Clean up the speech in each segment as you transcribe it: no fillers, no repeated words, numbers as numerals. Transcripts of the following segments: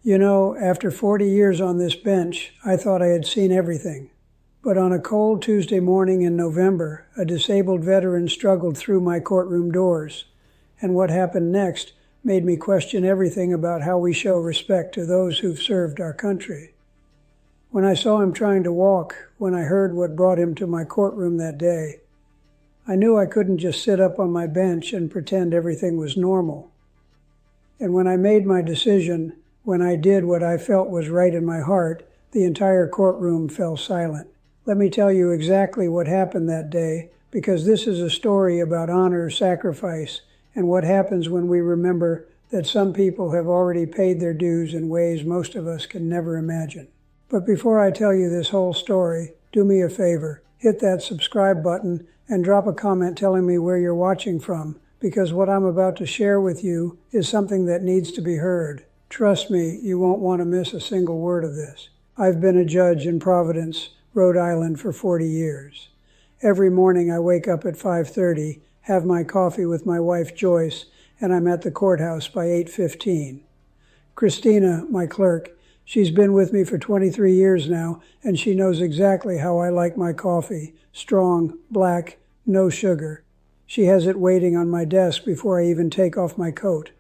You know, after 40 years on this bench, I thought I had seen everything. But on a cold Tuesday morning in November, a disabled veteran struggled through my courtroom doors. And what happened next made me question everything about how we show respect to those who've served our country. When I saw him trying to walk, when I heard what brought him to my courtroom that day, I knew I couldn't just sit up on my bench and pretend everything was normal. And when I made my decision, when I did what I felt was right in my heart, the entire courtroom fell silent. Let me tell you exactly what happened that day, because this is a story about honor, sacrifice, and what happens when we remember that some people have already paid their dues in ways most of us can never imagine. But before I tell you this whole story, do me a favor, hit that subscribe button and drop a comment telling me where you're watching from, because what I'm about to share with you is something that needs to be heard. Trust me, you won't want to miss a single word of this. I've been a judge in Providence, Rhode Island for 40 years. Every morning I wake up at 5:30, have my coffee with my wife Joyce, and I'm at the courthouse by 8:15. Christina, my clerk, she's been with me for 23 years now, and she knows exactly how I like my coffee. Strong, black, no sugar. She has it waiting on my desk before I even take off my coat.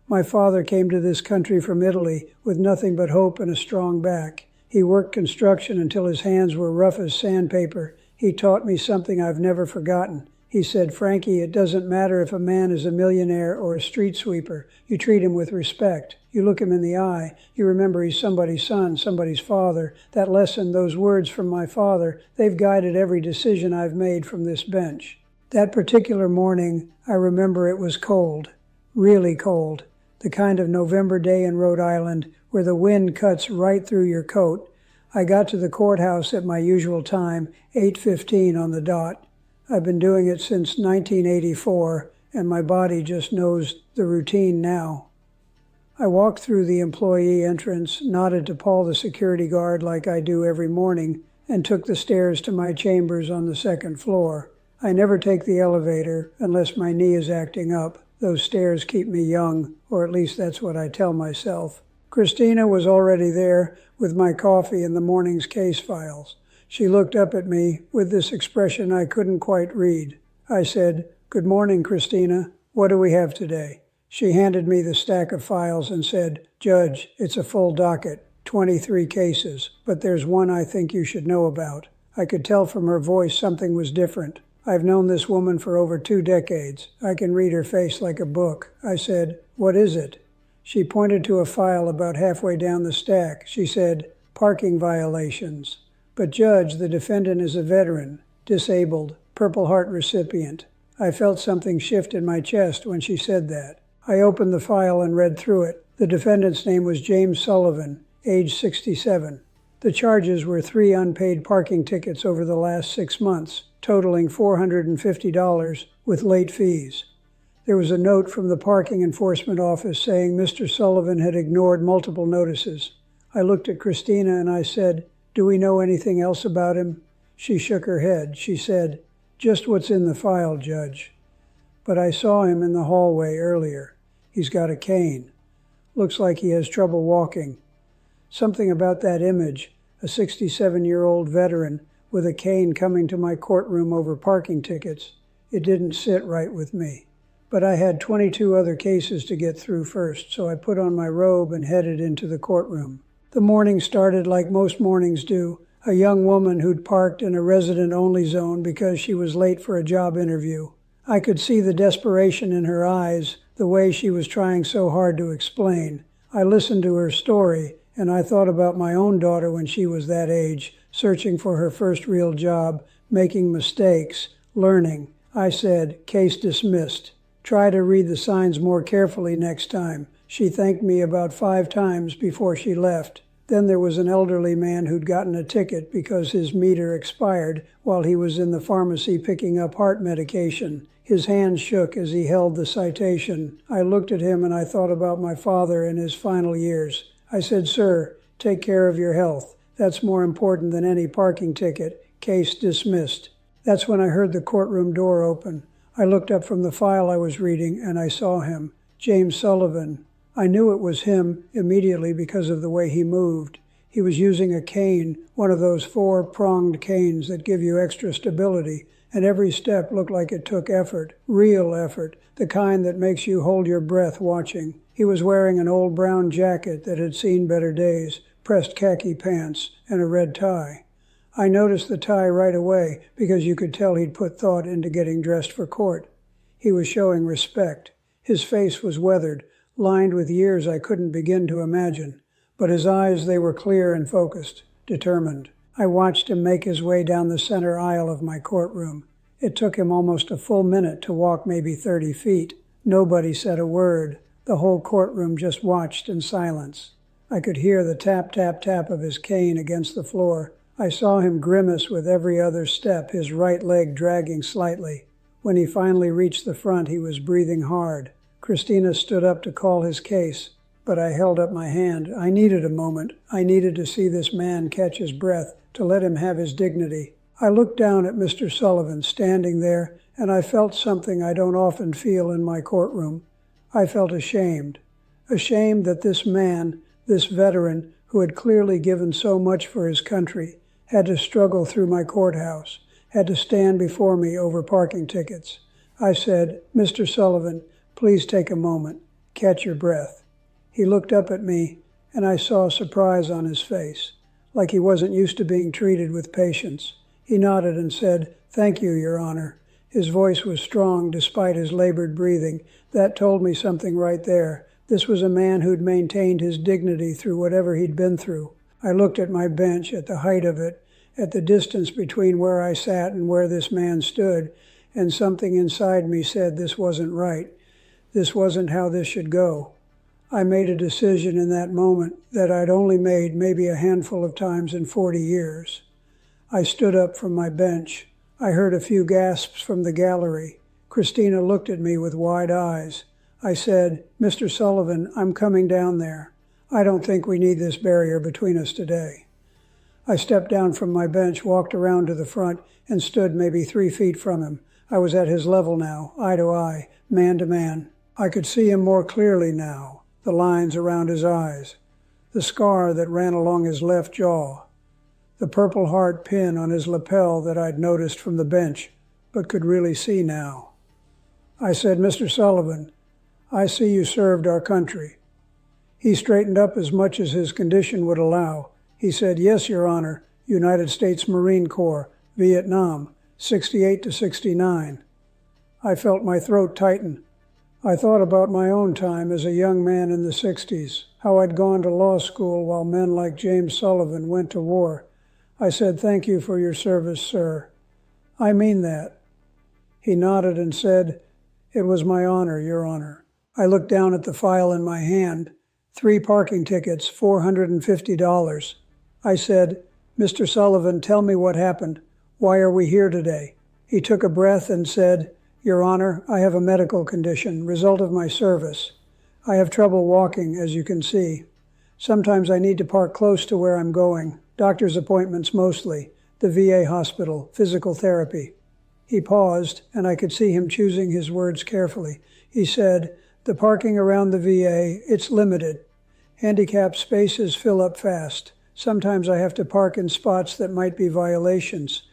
My father came to this country from Italy with nothing but hope and a strong back. He worked construction until his hands were rough as sandpaper. He taught me something I've never forgotten. He said, "Frankie, it doesn't matter if a man is a millionaire or a street sweeper. You treat him with respect. You look him in the eye. You remember he's somebody's son, somebody's father." That lesson, those words from my father, they've guided every decision I've made from this bench. That particular morning, I remember it was cold, really cold, the kind of November day in Rhode Island where the wind cuts right through your coat. I got to the courthouse at my usual time, 8:15 on the dot. I've been doing it since 1984, and my body just knows the routine now. I walked through the employee entrance, nodded to Paul the security guard like I do every morning, and took the stairs to my chambers on the second floor. I never take the elevator unless my knee is acting up. Those stairs keep me young, or at least that's what I tell myself. Christina was already there with my coffee and the morning's case files. She looked up at me with this expression I couldn't quite read. I said, "Good morning, Christina. What do we have today?" She handed me the stack of files and said, "Judge, it's a full docket, 23 cases, but there's one I think you should know about." I could tell from her voice something was different. I've known this woman for over 2 decades. I can read her face like a book. I said, "What is it?" She pointed to a file about halfway down the stack. She said, "Parking violations." "But Judge, the defendant is a veteran, disabled, Purple Heart recipient." I felt something shift in my chest when she said that. I opened the file and read through it. The defendant's name was James Sullivan, age 67. The charges were 3 unpaid parking tickets over the last 6 months, totaling $450 with late fees. There was a note from the parking enforcement office saying Mr. Sullivan had ignored multiple notices. I looked at Christina and I said, "Do we know anything else about him?" She shook her head. She said, "Just what's in the file, Judge." But I saw him in the hallway earlier. He's got a cane. Looks like he has trouble walking. Something about that image, a 67-year-old veteran with a cane coming to my courtroom over parking tickets, it didn't sit right with me. But I had 22 other cases to get through first, so I put on my robe and headed into the courtroom. The morning started like most mornings do. A young woman who'd parked in a resident-only zone because she was late for a job interview. I could see the desperation in her eyes, the way she was trying so hard to explain. I listened to her story, and I thought about my own daughter when she was that age, searching for her first real job, making mistakes, learning. I said, "Case dismissed. Try to read the signs more carefully next time." She thanked me about 5 times before she left. Then there was an elderly man who'd gotten a ticket because his meter expired while he was in the pharmacy picking up heart medication. His hand shook as he held the citation. I looked at him and I thought about my father in his final years. I said, "Sir, take care of your health. That's more important than any parking ticket. Case dismissed." That's when I heard the courtroom door open. I looked up from the file I was reading and I saw him, James Sullivan, I knew it was him immediately because of the way he moved. He was using a cane, one of those four-pronged canes that give you extra stability, and every step looked like it took effort, real effort, the kind that makes you hold your breath watching. He was wearing an old brown jacket that had seen better days, pressed khaki pants, and a red tie. I noticed the tie right away because you could tell he'd put thought into getting dressed for court. He was showing respect. His face was weathered, lined with years I couldn't begin to imagine, but his eyes, they were clear and focused, determined. I watched him make his way down the center aisle of my courtroom. It took him almost a full minute to walk maybe 30 feet. Nobody said a word. The whole courtroom just watched in silence. I could hear the tap, tap, tap of his cane against the floor. I saw him grimace with every other step, his right leg dragging slightly. When he finally reached the front, he was breathing hard. Christina stood up to call his case, but I held up my hand. I needed a moment. I needed to see this man catch his breath, to let him have his dignity. I looked down at Mr. Sullivan standing there, and I felt something I don't often feel in my courtroom. I felt ashamed. Ashamed that this man, this veteran, who had clearly given so much for his country, had to struggle through my courthouse, had to stand before me over parking tickets. I said, "Mr. Sullivan, please take a moment. Catch your breath." He looked up at me, and I saw surprise on his face, like he wasn't used to being treated with patience. He nodded and said, "Thank you, Your Honor." His voice was strong despite his labored breathing. That told me something right there. This was a man who'd maintained his dignity through whatever he'd been through. I looked at my bench, at the height of it, at the distance between where I sat and where this man stood, and something inside me said this wasn't right. This wasn't how this should go. I made a decision in that moment that I'd only made maybe a handful of times in 40 years. I stood up from my bench. I heard a few gasps from the gallery. Christina looked at me with wide eyes. I said, "Mr. Sullivan, I'm coming down there. I don't think we need this barrier between us today." I stepped down from my bench, walked around to the front, and stood maybe 3 feet from him. I was at his level now, eye to eye, man to man. I could see him more clearly now, the lines around his eyes, the scar that ran along his left jaw, the Purple Heart pin on his lapel that I'd noticed from the bench, but could really see now. I said, "Mr. Sullivan, I see you served our country." He straightened up as much as his condition would allow. He said, "Yes, Your Honor, United States Marine Corps, Vietnam, 68 to 69. I felt my throat tighten. I thought about my own time as a young man in the 60s, how I'd gone to law school while men like James Sullivan went to war. I said, "Thank you for your service, sir. I mean that." He nodded and said, "It was my honor, Your Honor." I looked down at the file in my hand. 3 parking tickets, $450. I said, "Mr. Sullivan, tell me what happened. Why are we here today?" He took a breath and said, "Your Honor, I have a medical condition, result of my service. I have trouble walking, as you can see. Sometimes I need to park close to where I'm going. Doctor's appointments mostly, the VA hospital, physical therapy." He paused, and I could see him choosing his words carefully. He said, "The parking around the VA, it's limited. Handicapped spaces fill up fast. Sometimes I have to park in spots that might be violations.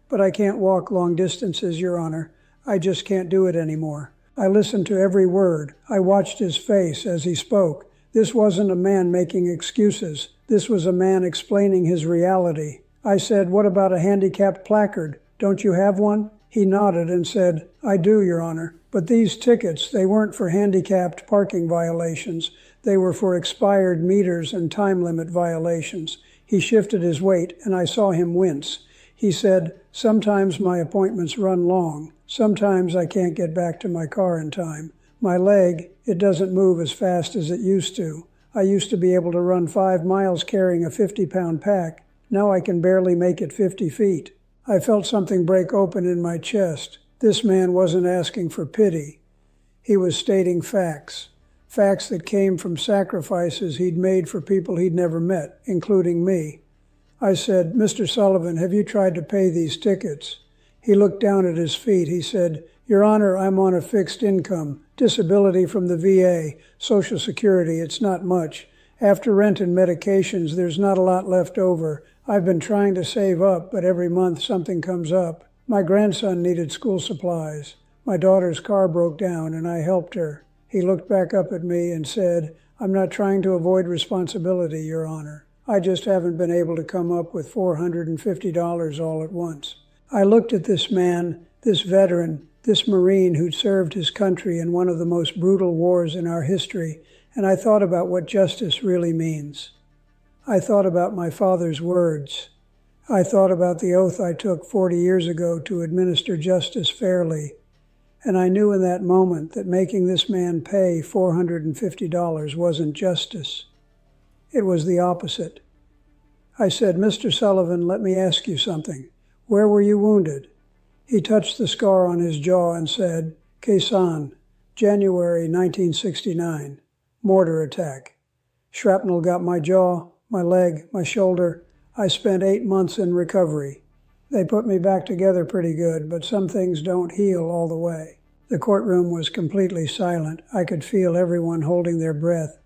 But I can't walk long distances, Your Honor. I just can't do it anymore." I listened to every word. I watched his face as he spoke. This wasn't a man making excuses. This was a man explaining his reality. I said, "What about a handicapped placard? Don't you have one?" He nodded and said, "I do, Your Honor. But these tickets, they weren't for handicapped parking violations. They were for expired meters and time limit violations." He shifted his weight, and I saw him wince. He said, "Sometimes my appointments run long. Sometimes I can't get back to my car in time. My leg, it doesn't move as fast as it used to. I used to be able to run 5 miles carrying a 50-pound pack. Now I can barely make it 50 feet. I felt something break open in my chest. This man wasn't asking for pity. He was stating facts. Facts that came from sacrifices he'd made for people he'd never met, including me. I said, "Mr. Sullivan, have you tried to pay these tickets?" He looked down at his feet. He said, "Your Honor, I'm on a fixed income. Disability from the VA, Social Security, it's not much. After rent and medications, there's not a lot left over. I've been trying to save up, but every month something comes up. My grandson needed school supplies. My daughter's car broke down, and I helped her. He looked back up at me and said, I'm not trying to avoid responsibility, Your Honor. I just haven't been able to come up with $450 all at once. I looked at this man, this veteran, this Marine who'd served his country in one of the most brutal wars in our history, and I thought about what justice really means. I thought about my father's words. I thought about the oath I took 40 years ago to administer justice fairly, and I knew in that moment that making this man pay $450 wasn't justice. It was the opposite. I said, Mr. Sullivan, let me ask you something. Where were you wounded? He touched the scar on his jaw and said, Quezon, January 1969, mortar attack. Shrapnel got my jaw, my leg, my shoulder. I spent 8 months in recovery. They put me back together pretty good, but some things don't heal all the way. The courtroom was completely silent. I could feel everyone holding their breath.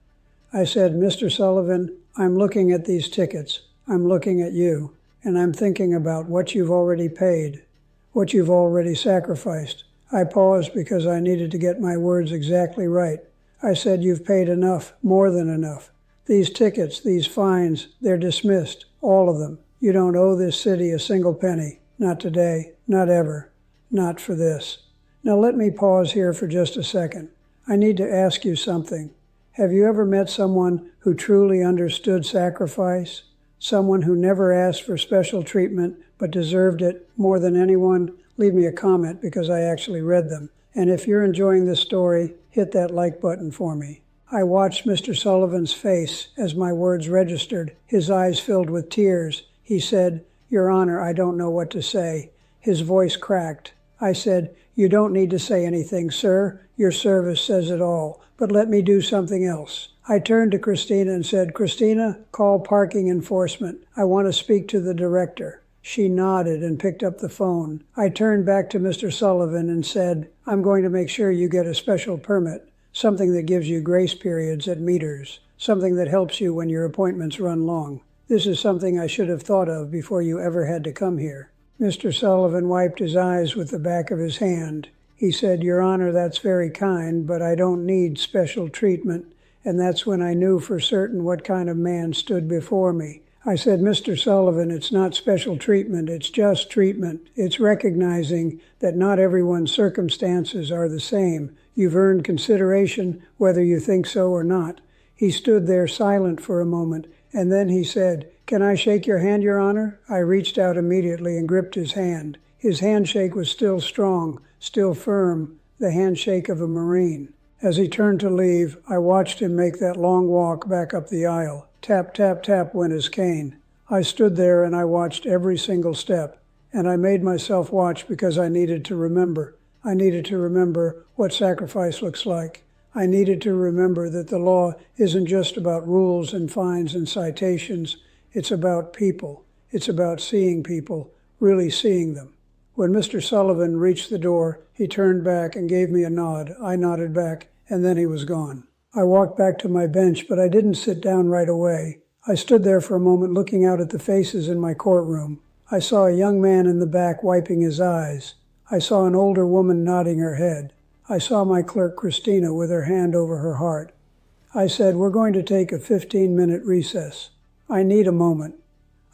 I said, Mr. Sullivan, I'm looking at these tickets. I'm looking at you, and I'm thinking about what you've already paid, what you've already sacrificed. I paused because I needed to get my words exactly right. I said, you've paid enough, more than enough. These tickets, these fines, they're dismissed, all of them. You don't owe this city a single penny. Not today, not ever, not for this. Now let me pause here for just a second. I need to ask you something. Have you ever met someone who truly understood sacrifice? Someone who never asked for special treatment but deserved it more than anyone? Leave me a comment because I actually read them. And if you're enjoying this story, hit that like button for me. I watched Mr. Sullivan's face as my words registered, his eyes filled with tears. He said, Your Honor, I don't know what to say. His voice cracked. I said, You don't need to say anything, sir. Your service says it all. But let me do something else. I turned to Christina and said, Christina, call parking enforcement. I want to speak to the director. She nodded and picked up the phone. I turned back to Mr. Sullivan and said, I'm going to make sure you get a special permit, something that gives you grace periods at meters, something that helps you when your appointments run long. This is something I should have thought of before you ever had to come here. Mr. Sullivan wiped his eyes with the back of his hand. He said, Your Honor, that's very kind, but I don't need special treatment. And that's when I knew for certain what kind of man stood before me. I said, Mr. Sullivan, it's not special treatment, it's just treatment. It's recognizing that not everyone's circumstances are the same. You've earned consideration, whether you think so or not. He stood there silent for a moment, and then he said, Can I shake your hand, Your Honor? I reached out immediately and gripped his hand. His handshake was still strong, still firm, the handshake of a Marine. As he turned to leave, I watched him make that long walk back up the aisle. Tap, tap, tap went his cane. I stood there and I watched every single step, and I made myself watch because I needed to remember. I needed to remember what sacrifice looks like. I needed to remember that the law isn't just about rules and fines and citations. It's about people. It's about seeing people, really seeing them. When Mr. Sullivan reached the door, he turned back and gave me a nod. I nodded back, and then he was gone. I walked back to my bench, but I didn't sit down right away. I stood there for a moment looking out at the faces in my courtroom. I saw a young man in the back wiping his eyes. I saw an older woman nodding her head. I saw my clerk, Christina, with her hand over her heart. I said, We're going to take a 15-minute recess. I need a moment.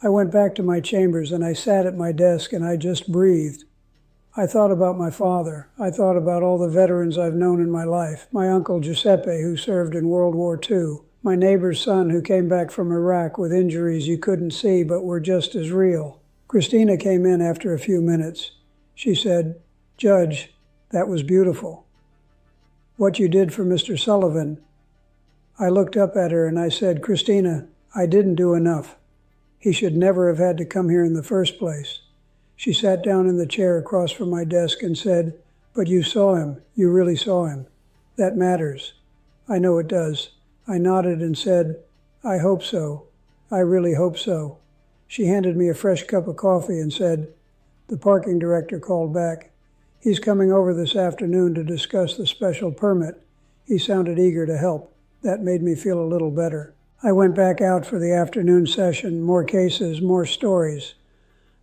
I went back to my chambers and I sat at my desk and I just breathed. I thought about my father. I thought about all the veterans I've known in my life. My uncle Giuseppe, who served in World War II. My neighbor's son, who came back from Iraq with injuries you couldn't see but were just as real. Christina came in after a few minutes. She said, Judge, that was beautiful. What you did for Mr. Sullivan. I looked up at her and I said, Christina, I didn't do enough. He should never have had to come here in the first place. She sat down in the chair across from my desk and said, But you saw him. You really saw him. That matters. I know it does. I nodded and said, I hope so. I really hope so. She handed me a fresh cup of coffee and said, The parking director called back. He's coming over this afternoon to discuss the special permit. He sounded eager to help. That made me feel a little better. I went back out for the afternoon session. More cases, more stories.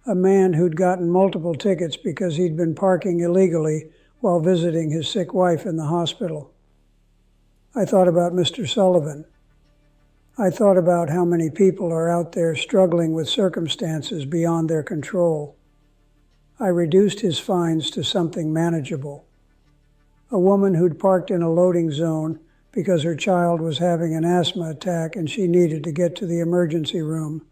A man who'd gotten multiple tickets because he'd been parking illegally while visiting his sick wife in the hospital. I thought about Mr. Sullivan. I thought about how many people are out there struggling with circumstances beyond their control. I reduced his fines to something manageable. A woman who'd parked in a loading zone because her child was having an asthma attack and she needed to get to the emergency room.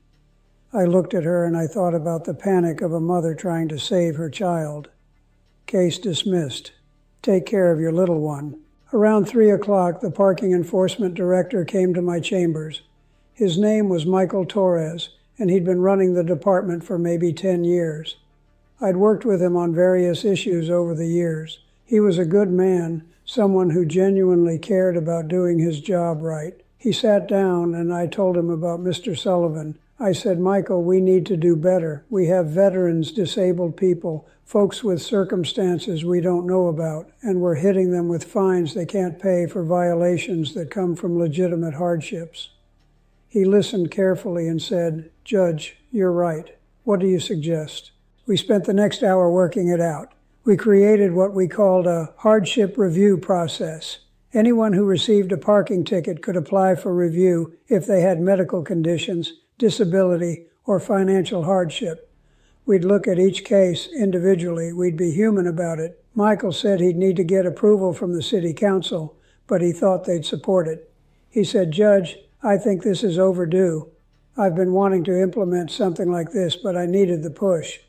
I looked at her and I thought about the panic of a mother trying to save her child. Case dismissed. Take care of your little one. Around 3 o'clock, the parking enforcement director came to my chambers. His name was Michael Torres, and he'd been running the department for maybe 10 years. I'd worked with him on various issues over the years. He was a good man, someone who genuinely cared about doing his job right. He sat down and I told him about Mr. Sullivan. I said, Michael, we need to do better. We have veterans, disabled people, folks with circumstances we don't know about, and we're hitting them with fines they can't pay for violations that come from legitimate hardships. He listened carefully and said, Judge, you're right. What do you suggest? We spent the next hour working it out. We created what we called a hardship review process. Anyone who received a parking ticket could apply for review if they had medical conditions, disability, or financial hardship. We'd look at each case individually. We'd be human about it. Michael said he'd need to get approval from the city council, but he thought they'd support it. He said, Judge, I think this is overdue. I've been wanting to implement something like this, but I needed the push.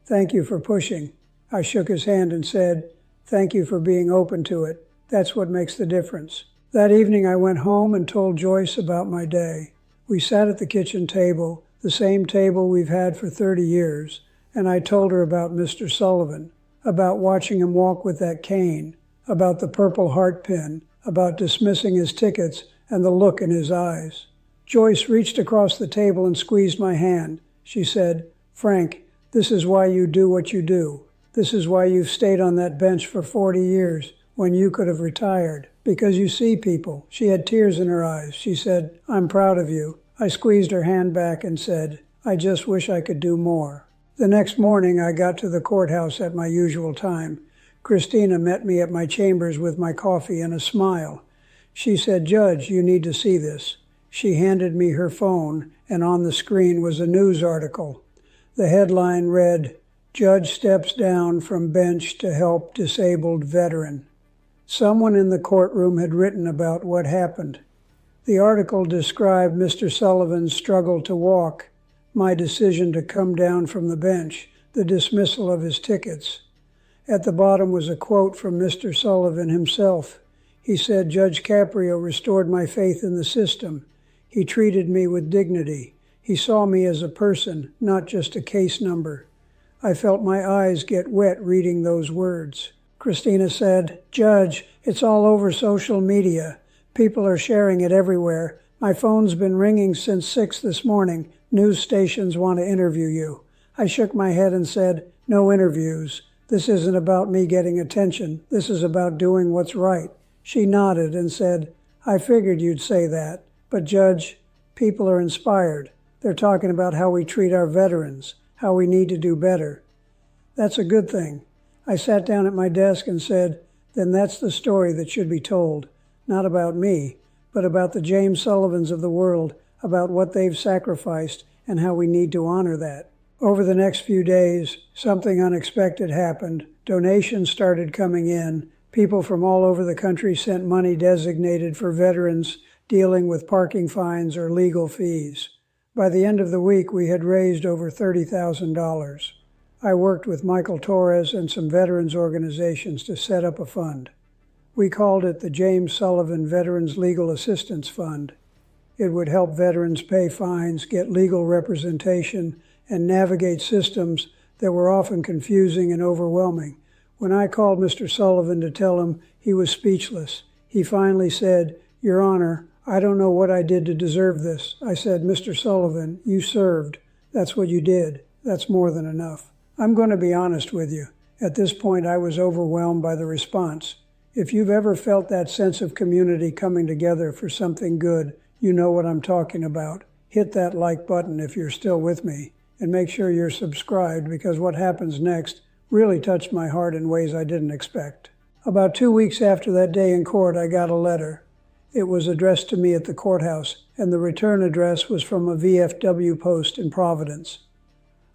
Thank you for pushing. I shook his hand and said, thank you for being open to it. That's what makes the difference. That evening I went home and told Joyce about my day. We sat at the kitchen table, the same table we've had for 30 years, and I told her about Mr. Sullivan, about watching him walk with that cane, about the Purple Heart pin, about dismissing his tickets and the look in his eyes. Joyce reached across the table and squeezed my hand. She said, Frank, this is why you do what you do. This is why you've stayed on that bench for 40 years when you could have retired. Because you see people. She had tears in her eyes. She said, I'm proud of you. I squeezed her hand back and said, I just wish I could do more. The next morning, I got to the courthouse at my usual time. Christina met me at my chambers with my coffee and a smile. She said, Judge, you need to see this. She handed me her phone, and on the screen was a news article. The headline read, Judge steps down from bench to help disabled veteran. Someone in the courtroom had written about what happened. The article described Mr. Sullivan's struggle to walk, my decision to come down from the bench, the dismissal of his tickets. At the bottom was a quote from Mr. Sullivan himself. He said, Judge Caprio restored my faith in the system. He treated me with dignity. He saw me as a person, not just a case number. I felt my eyes get wet reading those words. Christina said, Judge, it's all over social media. People are sharing it everywhere. My phone's been ringing since 6 this morning. News stations want to interview you. I shook my head and said, no interviews. This isn't about me getting attention. This is about doing what's right. She nodded and said, I figured you'd say that. But Judge, people are inspired. They're talking about how we treat our veterans, how we need to do better. That's a good thing. I sat down at my desk and said, then that's the story that should be told. Not about me, but about the James Sullivans of the world, about what they've sacrificed and how we need to honor that. Over the next few days, something unexpected happened. Donations started coming in. People from all over the country sent money designated for veterans dealing with parking fines or legal fees. By the end of the week, we had raised over $30,000. I worked with Michael Torres and some veterans organizations to set up a fund. We called it the James Sullivan Veterans Legal Assistance Fund. It would help veterans pay fines, get legal representation, and navigate systems that were often confusing and overwhelming. When I called Mr. Sullivan to tell him, he was speechless. He finally said, Your Honor, I don't know what I did to deserve this. I said, Mr. Sullivan, you served. That's what you did. That's more than enough. I'm going to be honest with you. At this point, I was overwhelmed by the response. If you've ever felt that sense of community coming together for something good, you know what I'm talking about. Hit that like button if you're still with me, and make sure you're subscribed, because what happens next really touched my heart in ways I didn't expect. About 2 weeks after that day in court, I got a letter. It was addressed to me at the courthouse, and the return address was from a VFW post in Providence.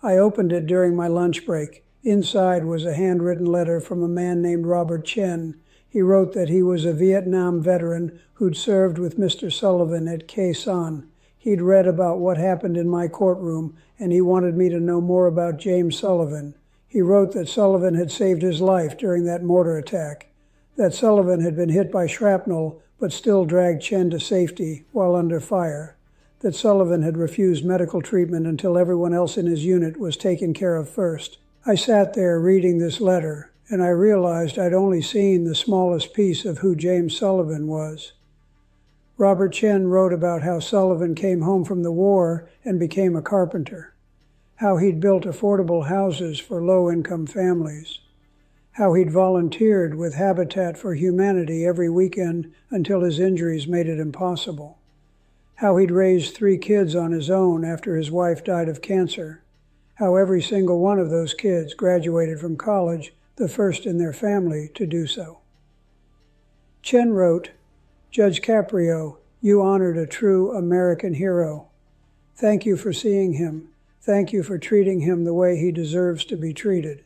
I opened it during my lunch break. Inside was a handwritten letter from a man named Robert Chen. He wrote that he was a Vietnam veteran who'd served with Mr. Sullivan at Khe Sanh. He'd read about what happened in my courtroom, and he wanted me to know more about James Sullivan. He wrote that Sullivan had saved his life during that mortar attack, that Sullivan had been hit by shrapnel but still dragged Chen to safety while under fire, that Sullivan had refused medical treatment until everyone else in his unit was taken care of first. I sat there reading this letter, and I realized I'd only seen the smallest piece of who James Sullivan was. Robert Chen wrote about how Sullivan came home from the war and became a carpenter, how he'd built affordable houses for low-income families, how he'd volunteered with Habitat for Humanity every weekend until his injuries made it impossible, how he'd raised 3 kids on his own after his wife died of cancer, how every single one of those kids graduated from college, the first in their family to do so. Chen wrote, "Judge Caprio, you honored a true American hero. Thank you for seeing him. Thank you for treating him the way he deserves to be treated.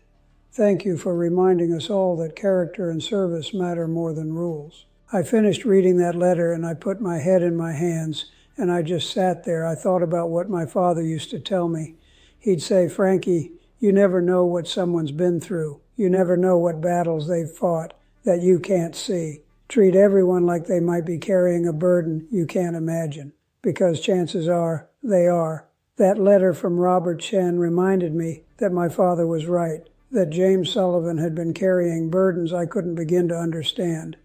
Thank you for reminding us all that character and service matter more than rules." I finished reading that letter and I put my head in my hands and I just sat there. I thought about what my father used to tell me. He'd say, "Frankie, you never know what someone's been through. You never know what battles they've fought that you can't see. Treat everyone like they might be carrying a burden you can't imagine, because chances are they are." That letter from Robert Chen reminded me that my father was right, that James Sullivan had been carrying burdens I couldn't begin to understand,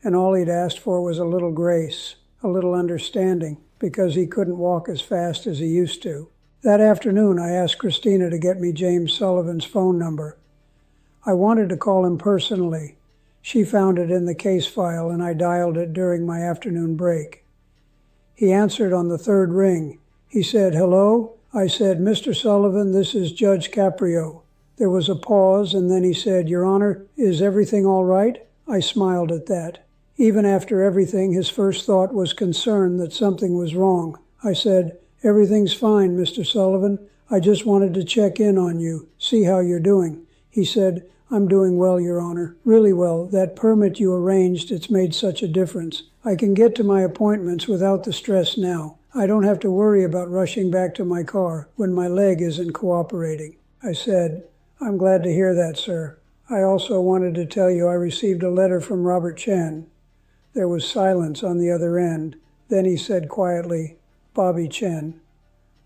and all he'd asked for was a little grace, a little understanding, because he couldn't walk as fast as he used to. That afternoon, I asked Christina to get me James Sullivan's phone number. I wanted to call him personally. She found it in the case file, and I dialed it during my afternoon break. He answered on the 3rd ring. He said, "Hello?" I said, "Mr. Sullivan, this is Judge Caprio." There was a pause, and then he said, "Your Honor, is everything all right?" I smiled at that. Even after everything, his first thought was concern that something was wrong. I said, "Everything's fine, Mr. Sullivan. I just wanted to check in on you, see how you're doing." He said, "I'm doing well, Your Honor, really well. That permit you arranged, it's made such a difference. I can get to my appointments without the stress now. I don't have to worry about rushing back to my car when my leg isn't cooperating." I said, "I'm glad to hear that, sir. I also wanted to tell you I received a letter from Robert Chen." There was silence on the other end. Then he said quietly, "Bobby Chen.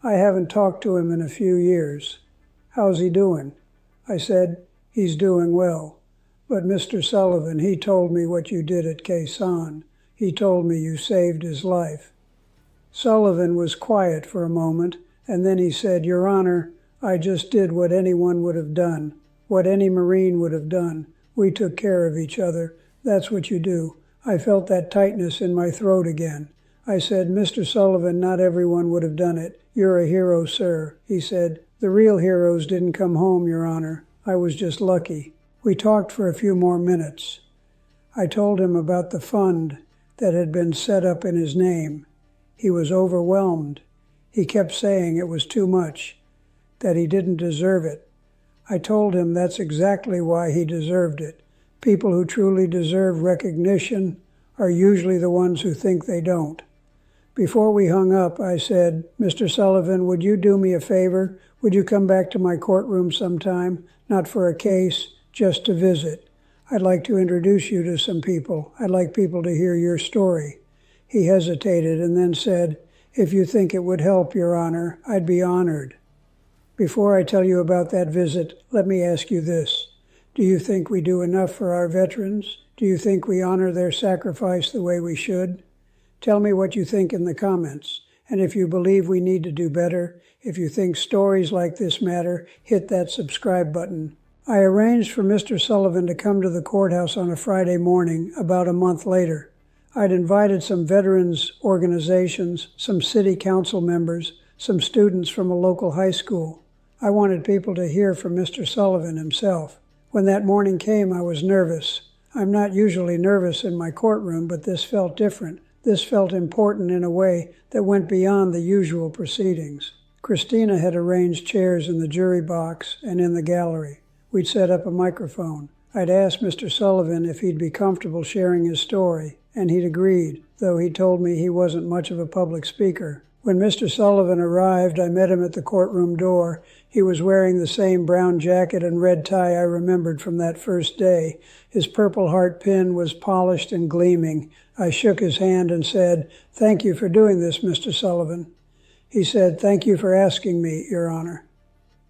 I haven't talked to him in a few years. How's he doing?" I said, "He's doing well. But Mr. Sullivan, he told me what you did at Khe Sanh. He told me you saved his life." Sullivan was quiet for a moment, and then he said, "Your Honor, I just did what anyone would have done, what any Marine would have done. We took care of each other. That's what you do." I felt that tightness in my throat again. I said, "Mr. Sullivan, not everyone would have done it. You're a hero, sir." He said, "The real heroes didn't come home, Your Honor. I was just lucky." We talked for a few more minutes. I told him about the fund that had been set up in his name. He was overwhelmed. He kept saying it was too much, that he didn't deserve it. I told him that's exactly why he deserved it. People who truly deserve recognition are usually the ones who think they don't. Before we hung up, I said, "Mr. Sullivan, would you do me a favor? Would you come back to my courtroom sometime? Not for a case, just to visit. I'd like to introduce you to some people. I'd like people to hear your story." He hesitated and then said, "If you think it would help, Your Honor, I'd be honored." Before I tell you about that visit, let me ask you this. Do you think we do enough for our veterans? Do you think we honor their sacrifice the way we should? Tell me what you think in the comments. And if you believe we need to do better, if you think stories like this matter, hit that subscribe button. I arranged for Mr. Sullivan to come to the courthouse on a Friday morning about a month later. I'd invited some veterans organizations, some city council members, some students from a local high school. I wanted people to hear from Mr. Sullivan himself. When that morning came, I was nervous. I'm not usually nervous in my courtroom, but this felt different. This felt important in a way that went beyond the usual proceedings. Christina had arranged chairs in the jury box and in the gallery. We'd set up a microphone. I'd asked Mr. Sullivan if he'd be comfortable sharing his story, and he'd agreed, though he told me he wasn't much of a public speaker. When Mr. Sullivan arrived, I met him at the courtroom door. He was wearing the same brown jacket and red tie I remembered from that first day. His Purple Heart pin was polished and gleaming. I shook his hand and said, "Thank you for doing this, Mr. Sullivan." He said, "Thank you for asking me, Your Honor."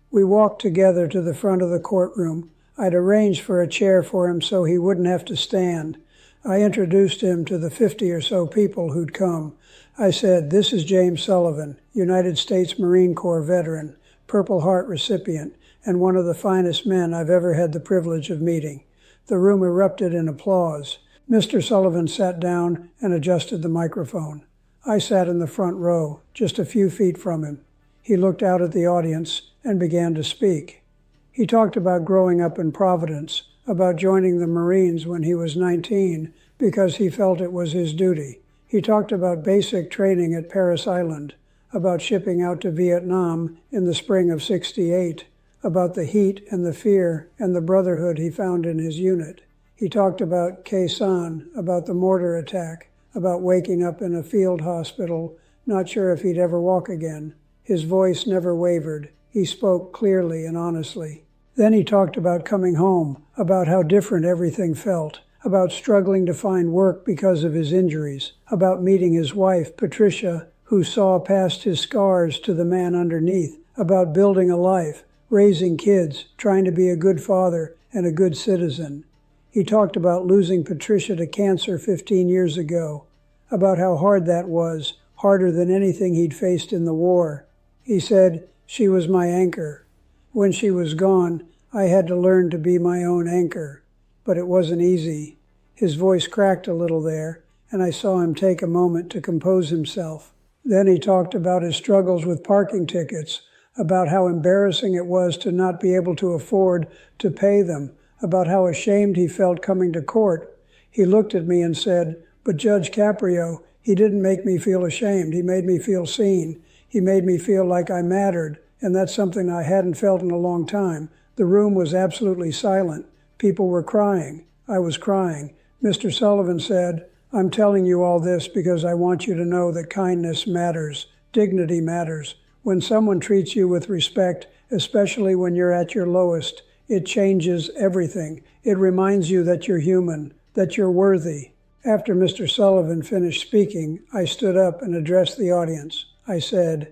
We walked together to the front of the courtroom. I'd arranged for a chair for him so he wouldn't have to stand. I introduced him to the 50 or so people who'd come. I said, "This is James Sullivan, United States Marine Corps veteran, Purple Heart recipient, and one of the finest men I've ever had the privilege of meeting." The room erupted in applause. Mr. Sullivan sat down and adjusted the microphone. I sat in the front row, just a few feet from him. He looked out at the audience and began to speak. He talked about growing up in Providence, about joining the Marines when he was 19 because he felt it was his duty. He talked about basic training at Parris Island, about shipping out to Vietnam in the spring of '68, about the heat and the fear and the brotherhood he found in his unit. He talked about Khe Sanh, about the mortar attack, about waking up in a field hospital, not sure if he'd ever walk again. His voice never wavered. He spoke clearly and honestly. Then he talked about coming home, about how different everything felt, about struggling to find work because of his injuries, about meeting his wife, Patricia, who saw past his scars to the man underneath, about building a life, raising kids, trying to be a good father and a good citizen. He talked about losing Patricia to cancer 15 years ago, about how hard that was, harder than anything he'd faced in the war. He said, "She was my anchor. When she was gone, I had to learn to be my own anchor. But it wasn't easy." His voice cracked a little there, and I saw him take a moment to compose himself. Then he talked about his struggles with parking tickets, about how embarrassing it was to not be able to afford to pay them, about how ashamed he felt coming to court. He looked at me and said, "But Judge Caprio, he didn't make me feel ashamed. He made me feel seen. He made me feel like I mattered, and that's something I hadn't felt in a long time." The room was absolutely silent. People were crying. I was crying. Mr. Sullivan said, "I'm telling you all this because I want you to know that kindness matters. Dignity matters. When someone treats you with respect, especially when you're at your lowest, it changes everything. It reminds you that you're human, that you're worthy." After Mr. Sullivan finished speaking, I stood up and addressed the audience. I said,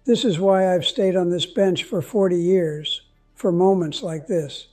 "This is why I've stayed on this bench for 40 years, for moments like this,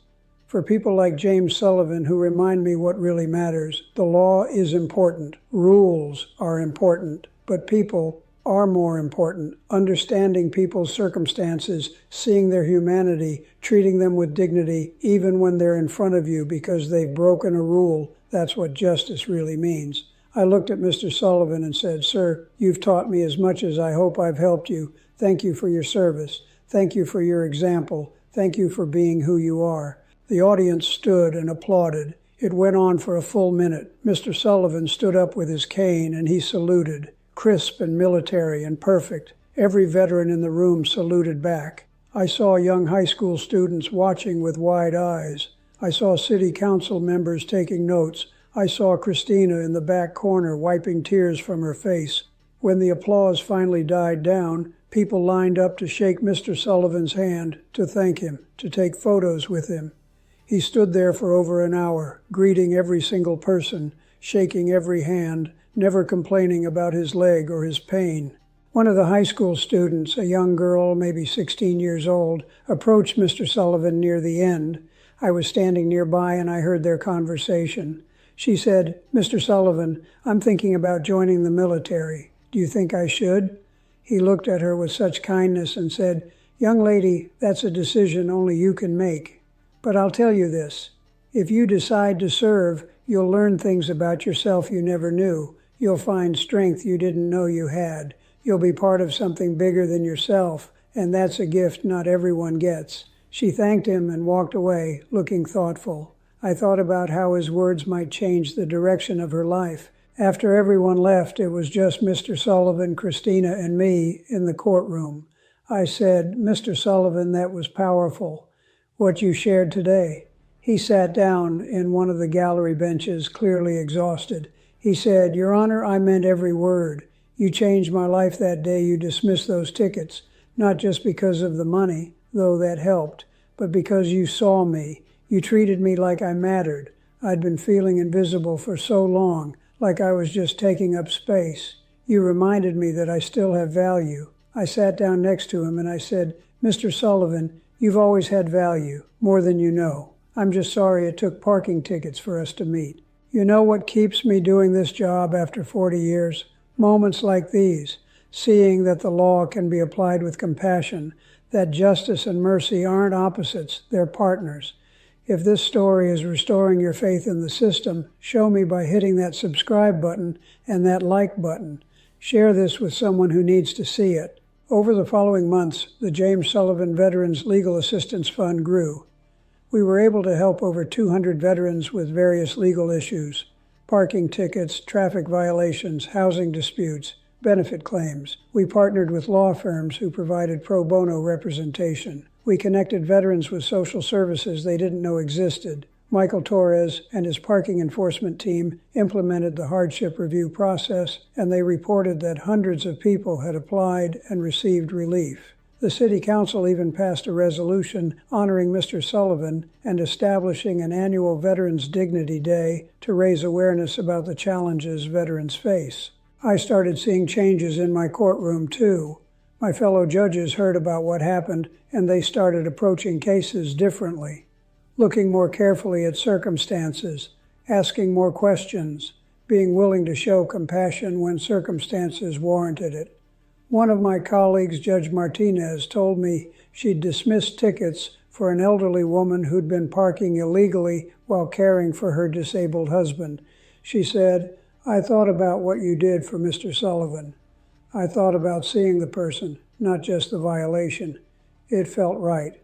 for people like James Sullivan who remind me what really matters. The law is important, rules are important, but people are more important. Understanding people's circumstances, seeing their humanity, treating them with dignity, even when they're in front of you because they've broken a rule, that's what justice really means." I looked at Mr. Sullivan and said, "Sir, you've taught me as much as I hope I've helped you. Thank you for your service. Thank you for your example. Thank you for being who you are." The audience stood and applauded. It went on for a full minute. Mr. Sullivan stood up with his cane and he saluted, crisp and military and perfect. Every veteran in the room saluted back. I saw young high school students watching with wide eyes. I saw city council members taking notes. I saw Christina in the back corner wiping tears from her face. When the applause finally died down, people lined up to shake Mr. Sullivan's hand, to thank him, to take photos with him. He stood there for over an hour, greeting every single person, shaking every hand, never complaining about his leg or his pain. One of the high school students, a young girl, maybe 16 years old, approached Mr. Sullivan near the end. I was standing nearby and I heard their conversation. She said, "Mr. Sullivan, I'm thinking about joining the military. Do you think I should?" He looked at her with such kindness and said, "Young lady, that's a decision only you can make." But I'll tell you this. If you decide to serve, you'll learn things about yourself you never knew. You'll find strength you didn't know you had. You'll be part of something bigger than yourself, and that's a gift not everyone gets." She thanked him and walked away, looking thoughtful. I thought about how his words might change the direction of her life. After everyone left, it was just Mr. Sullivan, Christina, and me in the courtroom. I said, "Mr. Sullivan, that was powerful, what you shared today." He sat down in one of the gallery benches, clearly exhausted. He said, "Your Honor, I meant every word. You changed my life that day you dismissed those tickets, not just because of the money, though that helped, but because you saw me. You treated me like I mattered. I'd been feeling invisible for so long, like I was just taking up space. You reminded me that I still have value." I sat down next to him and I said, "Mr. Sullivan, you've always had value, more than you know. I'm just sorry it took parking tickets for us to meet." You know what keeps me doing this job after 40 years? Moments like these, seeing that the law can be applied with compassion, that justice and mercy aren't opposites, they're partners. If this story is restoring your faith in the system, show me by hitting that subscribe button and that like button. Share this with someone who needs to see it. Over the following months, the James Sullivan Veterans Legal Assistance Fund grew. We were able to help over 200 veterans with various legal issues: parking tickets, traffic violations, housing disputes, benefit claims. We partnered with law firms who provided pro bono representation. We connected veterans with social services they didn't know existed. Michael Torres and his parking enforcement team implemented the hardship review process, and they reported that hundreds of people had applied and received relief. The City Council even passed a resolution honoring Mr. Sullivan and establishing an annual Veterans Dignity Day to raise awareness about the challenges veterans face. I started seeing changes in my courtroom, too. My fellow judges heard about what happened, and they started approaching cases differently, looking more carefully at circumstances, asking more questions, being willing to show compassion when circumstances warranted it. One of my colleagues, Judge Martinez, told me she'd dismissed tickets for an elderly woman who'd been parking illegally while caring for her disabled husband. She said, "I thought about what you did for Mr. Sullivan. I thought about seeing the person, not just the violation. It felt right."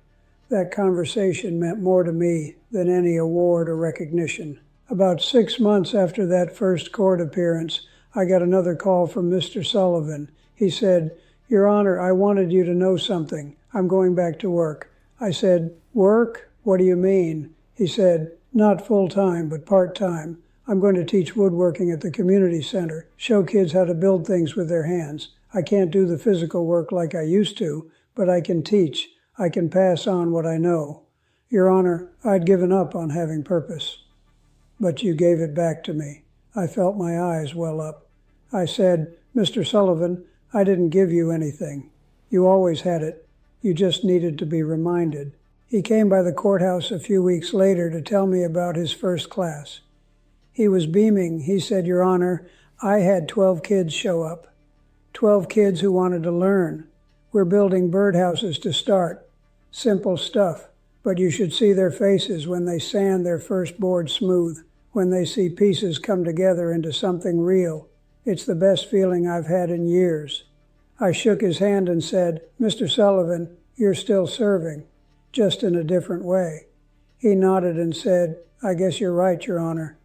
That conversation meant more to me than any award or recognition. About 6 months after that first court appearance, I got another call from Mr. Sullivan. He said, "Your Honor, I wanted you to know something. I'm going back to work." I said, "Work? What do you mean?" He said, "Not full-time, but part-time. I'm going to teach woodworking at the community center, show kids how to build things with their hands. I can't do the physical work like I used to, but I can teach. I can pass on what I know. Your Honor, I'd given up on having purpose. But you gave it back to me." I felt my eyes well up. I said, "Mr. Sullivan, I didn't give you anything. You always had it. You just needed to be reminded." He came by the courthouse a few weeks later to tell me about his first class. He was beaming. He said, "Your Honor, I had 12 kids show up. 12 kids who wanted to learn. We're building birdhouses to start. Simple stuff. But you should see their faces when they sand their first board smooth, when they see pieces come together into something real. It's the best feeling I've had in years." I shook his hand and said, "Mr. Sullivan, you're still serving, just in a different way." He nodded and said, "I guess you're right, Your Honor.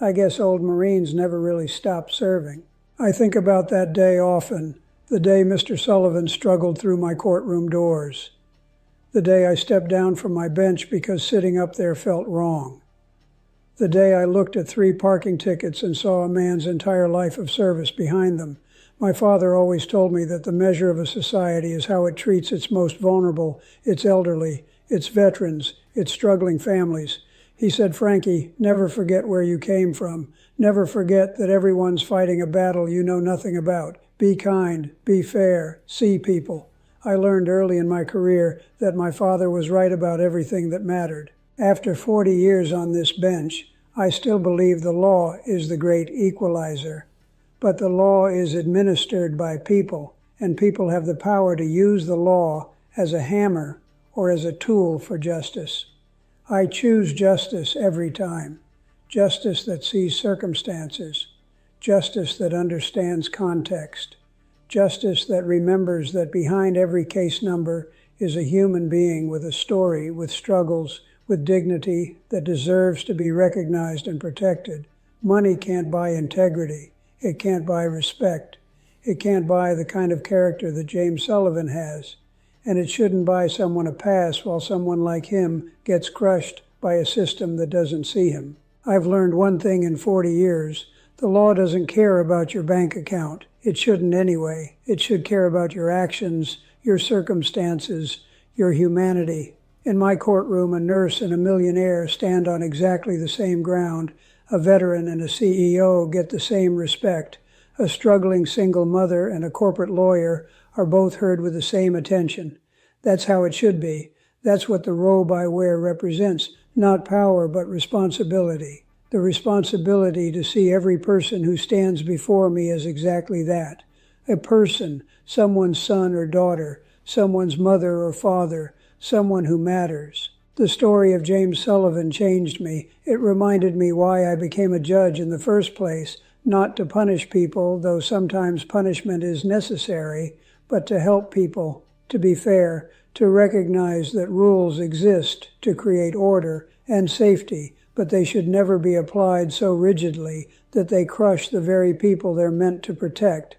I guess old Marines never really stopped serving." I think about that day often, the day Mr. Sullivan struggled through my courtroom doors, the day I stepped down from my bench because sitting up there felt wrong, the day I looked at 3 parking tickets and saw a man's entire life of service behind them. My father always told me that the measure of a society is how it treats its most vulnerable, its elderly, its veterans, its struggling families. He said, "Frankie, never forget where you came from. Never forget that everyone's fighting a battle you know nothing about. Be kind, be fair, see people." I learned early in my career that my father was right about everything that mattered. After 40 years on this bench, I still believe the law is the great equalizer. But the law is administered by people, and people have the power to use the law as a hammer or as a tool for justice. I choose justice every time. Justice that sees circumstances. Justice that understands context. Justice that remembers that behind every case number is a human being with a story, with struggles, with dignity that deserves to be recognized and protected. Money can't buy integrity. It can't buy respect. It can't buy the kind of character that James Sullivan has. And it shouldn't buy someone a pass while someone like him gets crushed by a system that doesn't see him. I've learned one thing in 40 years. The law doesn't care about your bank account. It shouldn't anyway. It should care about your actions, your circumstances, your humanity. In my courtroom, a nurse and a millionaire stand on exactly the same ground. A veteran and a CEO get the same respect. A struggling single mother and a corporate lawyer are both heard with the same attention. That's how it should be. That's what the robe I wear represents. Not power, but responsibility. The responsibility to see every person who stands before me as exactly that. A person, someone's son or daughter, someone's mother or father, someone who matters. The story of James Sullivan changed me. It reminded me why I became a judge in the first place, not to punish people, though sometimes punishment is necessary, but to help people, to be fair, to recognize that rules exist to create order and safety, but they should never be applied so rigidly that they crush the very people they're meant to protect.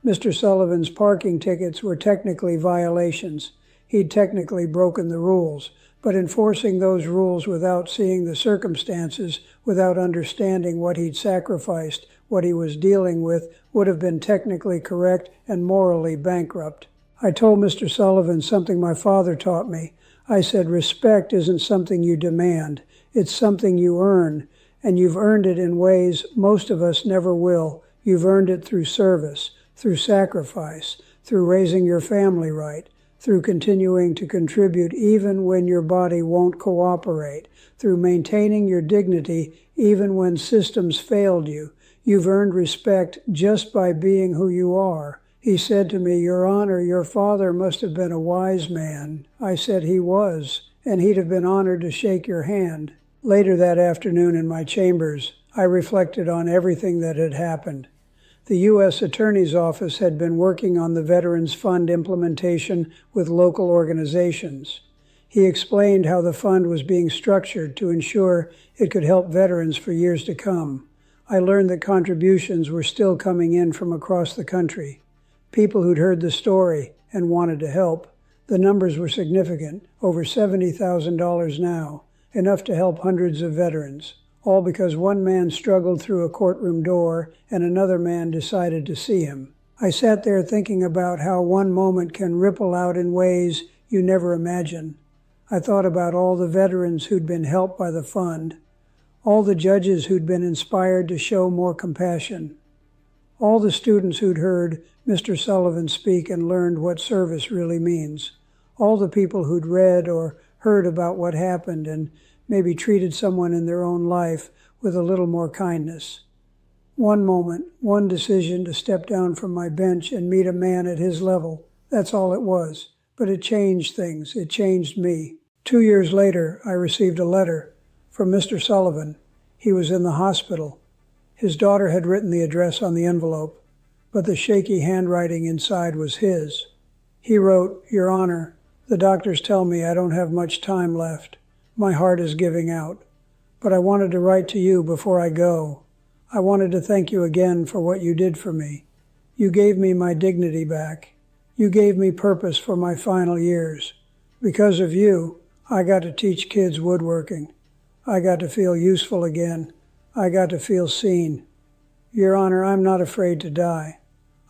Mr. Sullivan's parking tickets were technically violations. He'd technically broken the rules, but enforcing those rules without seeing the circumstances, without understanding what he'd sacrificed, what he was dealing with, would have been technically correct and morally bankrupt. I told Mr. Sullivan something my father taught me. I said, respect isn't something you demand. It's something you earn, and you've earned it in ways most of us never will. You've earned it through service, through sacrifice, through raising your family right, through continuing to contribute even when your body won't cooperate, through maintaining your dignity even when systems failed you. You've earned respect just by being who you are. He said to me, Your Honor, your father must have been a wise man. I said he was, and he'd have been honored to shake your hand. Later that afternoon in my chambers, I reflected on everything that had happened. The U.S. Attorney's Office had been working on the Veterans Fund implementation with local organizations. He explained how the fund was being structured to ensure it could help veterans for years to come. I learned that contributions were still coming in from across the country. People who'd heard the story and wanted to help. The numbers were significant, over $70,000 now, enough to help hundreds of veterans, all because one man struggled through a courtroom door and another man decided to see him. I sat there thinking about how one moment can ripple out in ways you never imagine. I thought about all the veterans who'd been helped by the fund, all the judges who'd been inspired to show more compassion, all the students who'd heard Mr. Sullivan speak and learned what service really means, all the people who'd read or heard about what happened and maybe treated someone in their own life with a little more kindness. One moment, one decision to step down from my bench and meet a man at his level. That's all it was. But it changed things. It changed me. 2 years later, I received a letter from Mr. Sullivan. He was in the hospital. His daughter had written the address on the envelope, but the shaky handwriting inside was his. He wrote, Your Honor, the doctors tell me I don't have much time left. My heart is giving out. But I wanted to write to you before I go. I wanted to thank you again for what you did for me. You gave me my dignity back. You gave me purpose for my final years. Because of you, I got to teach kids woodworking. I got to feel useful again. I got to feel seen. Your Honor, I'm not afraid to die.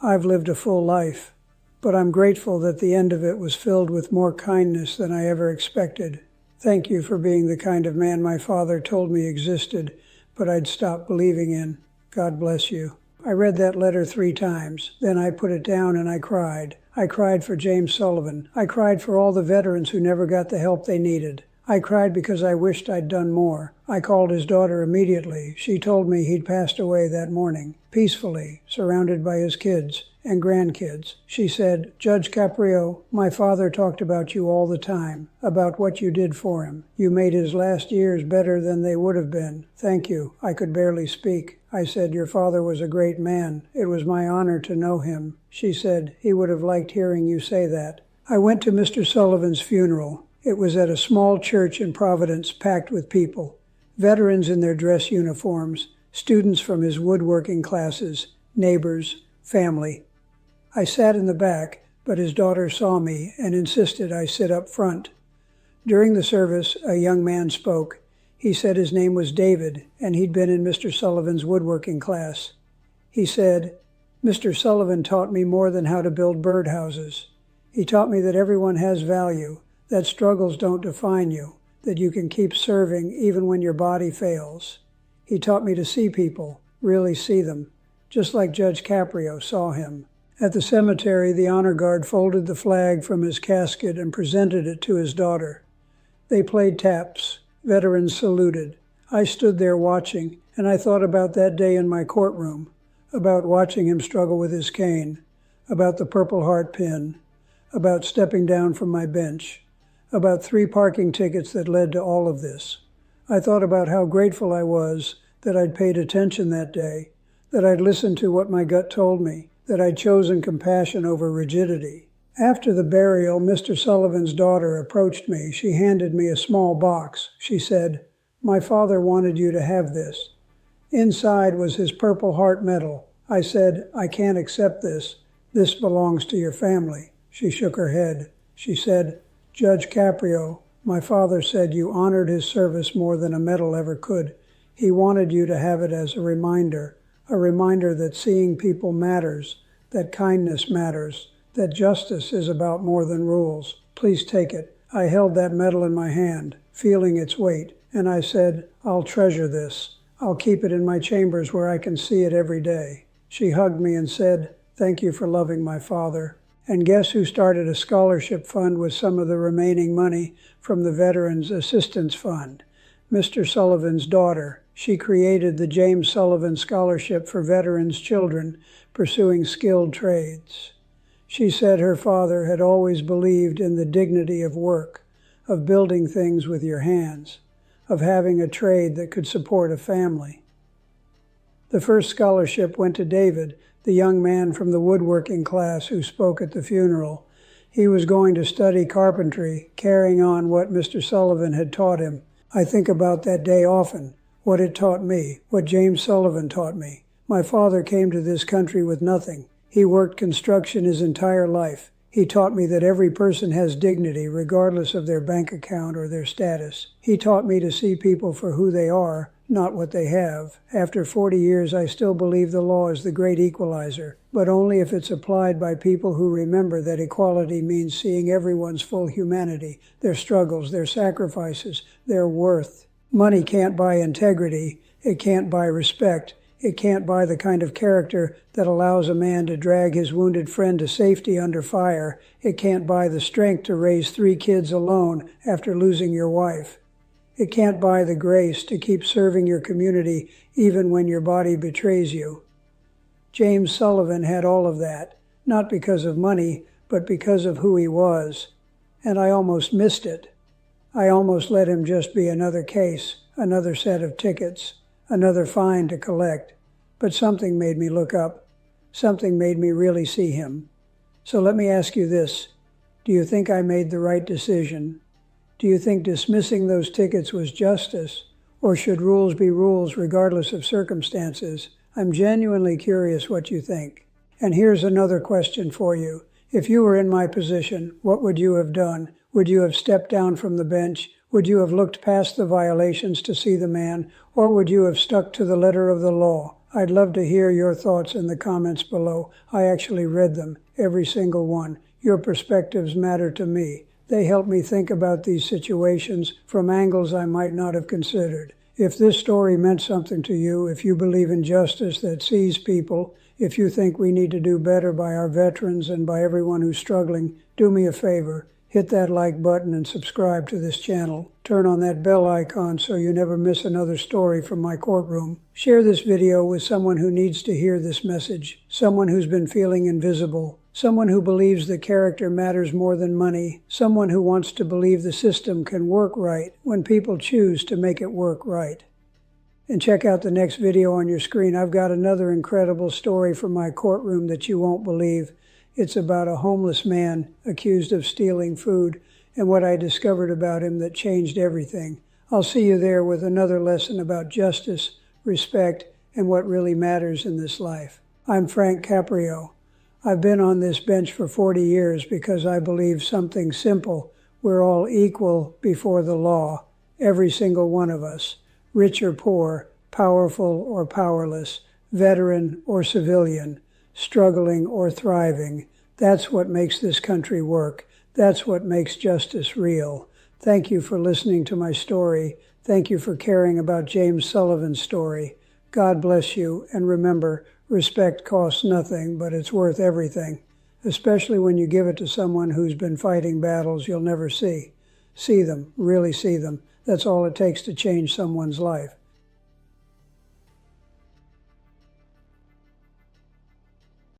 I've lived a full life, but I'm grateful that the end of it was filled with more kindness than I ever expected. Thank you for being the kind of man my father told me existed, but I'd stopped believing in. God bless you. I read that letter 3 times. Then I put it down and I cried. I cried for James Sullivan. I cried for all the veterans who never got the help they needed. I cried because I wished I'd done more. I called his daughter immediately. She told me he'd passed away that morning, peacefully, surrounded by his kids, and grandkids. She said, "Judge Caprio, my father talked about you all the time, about what you did for him. You made his last years better than they would have been. Thank you." I could barely speak. I said, "Your father was a great man. It was my honor to know him." She said, "He would have liked hearing you say that." I went to Mr. Sullivan's funeral. It was at a small church in Providence, packed with people. Veterans in their dress uniforms, students from his woodworking classes, neighbors, family. I sat in the back, but his daughter saw me and insisted I sit up front. During the service, a young man spoke. He said his name was David, and he'd been in Mr. Sullivan's woodworking class. He said, "Mr. Sullivan taught me more than how to build birdhouses. He taught me that everyone has value, that struggles don't define you, that you can keep serving even when your body fails. He taught me to see people, really see them, just like Judge Caprio saw him." At the cemetery, the honor guard folded the flag from his casket and presented it to his daughter. They played taps. Veterans saluted. I stood there watching, and I thought about that day in my courtroom, about watching him struggle with his cane, about the Purple Heart pin, about stepping down from my bench, about 3 parking tickets that led to all of this. I thought about how grateful I was that I'd paid attention that day, that I'd listened to what my gut told me, that I'd chosen compassion over rigidity. After the burial, Mr. Sullivan's daughter approached me. She handed me a small box. She said, "My father wanted you to have this." Inside was his Purple Heart medal. I said, "I can't accept this. This belongs to your family." She shook her head. She said, "Judge Caprio, my father said you honored his service more than a medal ever could. He wanted you to have it as a reminder that seeing people matters, that kindness matters, that justice is about more than rules. Please take it." I held that medal in my hand, feeling its weight, and I said, "I'll treasure this. I'll keep it in my chambers where I can see it every day." She hugged me and said, "Thank you for loving my father." And guess who started a scholarship fund with some of the remaining money from the Veterans Assistance Fund? Mr. Sullivan's daughter. She created the James Sullivan Scholarship for veterans' children pursuing skilled trades. She said her father had always believed in the dignity of work, of building things with your hands, of having a trade that could support a family. The first scholarship went to David, the young man from the woodworking class who spoke at the funeral. He was going to study carpentry, carrying on what Mr. Sullivan had taught him. I think about that day often, what it taught me, what James Sullivan taught me. My father came to this country with nothing. He worked construction his entire life. He taught me that every person has dignity, regardless of their bank account or their status. He taught me to see people for who they are, not what they have. After 40 years, I still believe the law is the great equalizer, but only if it's applied by people who remember that equality means seeing everyone's full humanity, their struggles, their sacrifices, their worth. Money can't buy integrity. It can't buy respect. It can't buy the kind of character that allows a man to drag his wounded friend to safety under fire. It can't buy the strength to raise 3 kids alone after losing your wife. It can't buy the grace to keep serving your community even when your body betrays you. James Sullivan had all of that, not because of money, but because of who he was. And I almost missed it. I almost let him just be another case, another set of tickets, another fine to collect. But something made me look up. Something made me really see him. So let me ask you this. Do you think I made the right decision? Do you think dismissing those tickets was justice? Or should rules be rules regardless of circumstances? I'm genuinely curious what you think. And here's another question for you. If you were in my position, what would you have done? Would you have stepped down from the bench? Would you have looked past the violations to see the man? Or would you have stuck to the letter of the law? I'd love to hear your thoughts in the comments below. I actually read them, every single one. Your perspectives matter to me. They help me think about these situations from angles I might not have considered. If this story meant something to you, if you believe in justice that sees people, if you think we need to do better by our veterans and by everyone who's struggling, do me a favor. Hit that like button and subscribe to this channel. Turn on that bell icon so you never miss another story from my courtroom. Share this video with someone who needs to hear this message, someone who's been feeling invisible, someone who believes that character matters more than money, someone who wants to believe the system can work right when people choose to make it work right. And check out the next video on your screen. I've got another incredible story from my courtroom that you won't believe. It's about a homeless man accused of stealing food and what I discovered about him that changed everything. I'll see you there with another lesson about justice, respect, and what really matters in this life. I'm Frank Caprio. I've been on this bench for 40 years because I believe something simple. We're all equal before the law, every single one of us, rich or poor, powerful or powerless, veteran or civilian, struggling or thriving. That's what makes this country work. That's what makes justice real. Thank you for listening to my story. Thank you for caring about James Sullivan's story. God bless you, and remember, respect costs nothing, but it's worth everything, especially when you give it to someone who's been fighting battles you'll never see. See them, really see them. That's all it takes to change someone's life.